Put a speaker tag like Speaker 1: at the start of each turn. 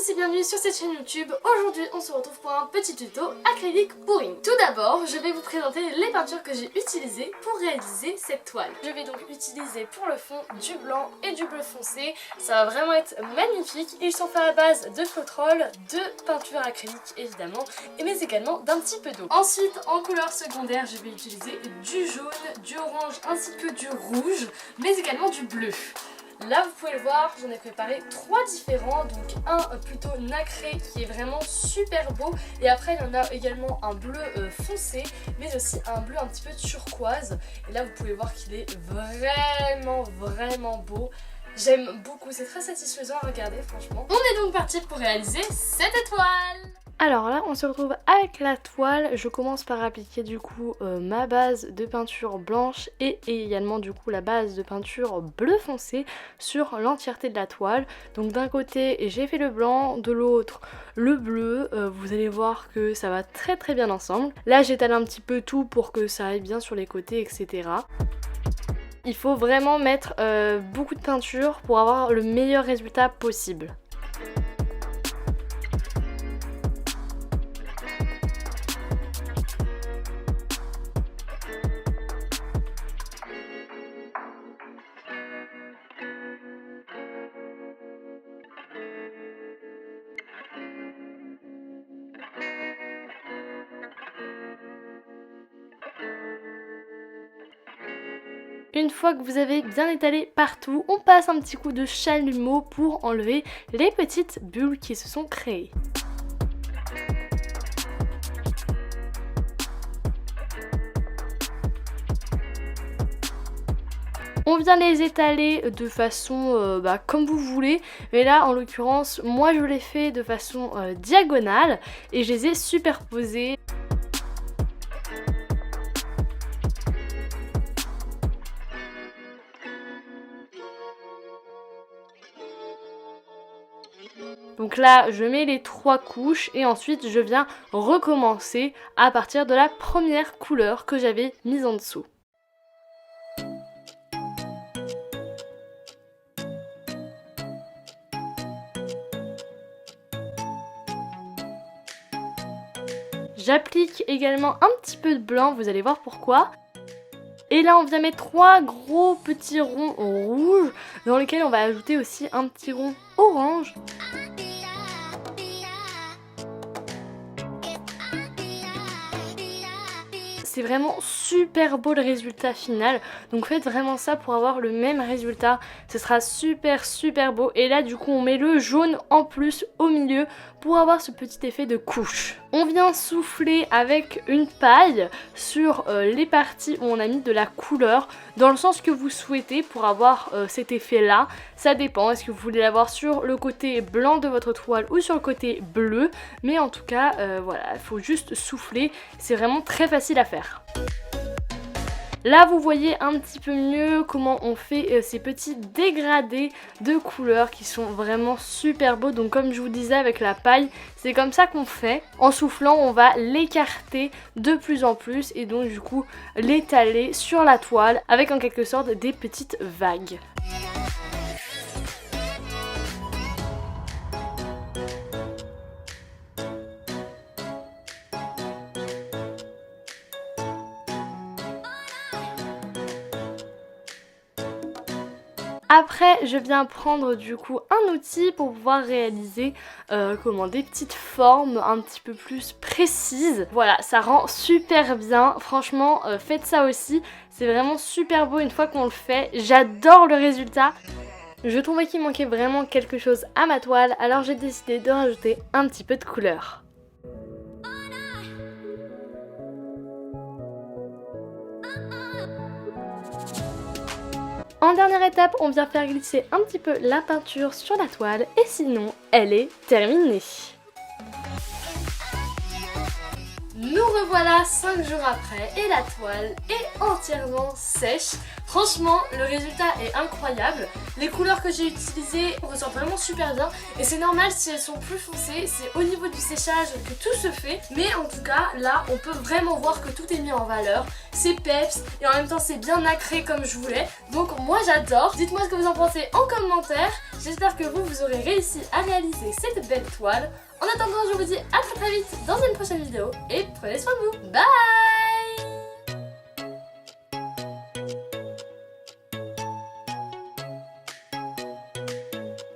Speaker 1: tous et bienvenue sur cette chaîne YouTube. Aujourd'hui on se retrouve pour un petit tuto acrylique pouring. Tout d'abord je vais vous présenter les peintures que j'ai utilisées pour réaliser cette toile. Je vais donc utiliser pour le fond du blanc et du bleu foncé. Ça va vraiment être magnifique. Ils sont faits à base de flotrol, de peinture acrylique évidemment, mais également d'un petit peu d'eau. Ensuite en couleur secondaire je vais utiliser du jaune, du orange ainsi que du rouge, mais également du bleu. Là vous pouvez le voir, j'en ai préparé 3 différents, donc un plutôt nacré qui est vraiment super beau, et après il y en a également un bleu foncé, mais aussi un bleu un petit peu turquoise, et là vous pouvez voir qu'il est vraiment beau. J'aime beaucoup, c'est très satisfaisant à regarder franchement. On est donc parti pour réaliser cette étoile. Alors là on se retrouve avec la toile. Je commence par appliquer du coup ma base de peinture blanche et également du coup la base de peinture bleu foncé sur l'entièreté de la toile. Donc d'un côté j'ai fait le blanc, de l'autre le bleu. Vous allez voir que ça va très bien ensemble. Là j'étale un petit peu tout pour que ça aille bien sur les côtés, etc. Il faut vraiment mettre beaucoup de peinture pour avoir le meilleur résultat possible. Une fois que vous avez bien étalé partout, on passe un petit coup de chalumeau pour enlever les petites bulles qui se sont créées. On vient les étaler de façon comme vous voulez, mais là en l'occurrence moi je l'ai fait de façon diagonale et je les ai superposés. Donc là je mets les 3 couches et ensuite je viens recommencer à partir de la première couleur que j'avais mise en dessous. J'applique également un petit peu de blanc, vous allez voir pourquoi. Et là on vient mettre 3 gros petits ronds rouges dans lesquels on va ajouter aussi un petit rond orange. C'est vraiment super beau le résultat final, donc faites vraiment ça pour avoir le même résultat, ce sera super beau. Et là du coup on met le jaune en plus au milieu pour avoir ce petit effet de couche. On vient souffler avec une paille sur les parties où on a mis de la couleur, dans le sens que vous souhaitez pour avoir cet effet là. Ça dépend, est-ce que vous voulez l'avoir sur le côté blanc de votre toile ou sur le côté bleu, mais en tout cas voilà, il faut juste souffler, c'est vraiment très facile à faire. Là vous voyez un petit peu mieux comment on fait ces petits dégradés de couleurs qui sont vraiment super beaux. Donc comme je vous disais avec la paille, c'est comme ça qu'on fait. En soufflant on va l'écarter de plus en plus et donc du coup l'étaler sur la toile avec en quelque sorte des petites vagues. Après je viens prendre du coup un outil pour pouvoir réaliser des petites formes un petit peu plus précises. Voilà, ça rend super bien, franchement faites ça aussi, c'est vraiment super beau une fois qu'on le fait, j'adore le résultat. Je trouvais qu'il manquait vraiment quelque chose à ma toile, alors j'ai décidé de rajouter un petit peu de couleur. En dernière étape, on vient faire glisser un petit peu la peinture sur la toile et sinon, elle est terminée. Nous revoilà 5 jours après et la toile est entièrement sèche. Franchement, le résultat est incroyable. Les couleurs que j'ai utilisées ressortent vraiment super bien. Et c'est normal si elles sont plus foncées, c'est au niveau du séchage que tout se fait. Mais en tout cas, là, on peut vraiment voir que tout est mis en valeur. C'est peps et en même temps c'est bien nacré comme je voulais. Donc moi j'adore. Dites-moi ce que vous en pensez en commentaire. J'espère que vous aurez réussi à réaliser cette belle toile. En attendant, je vous dis à très vite dans une prochaine vidéo et prenez soin de vous. Bye!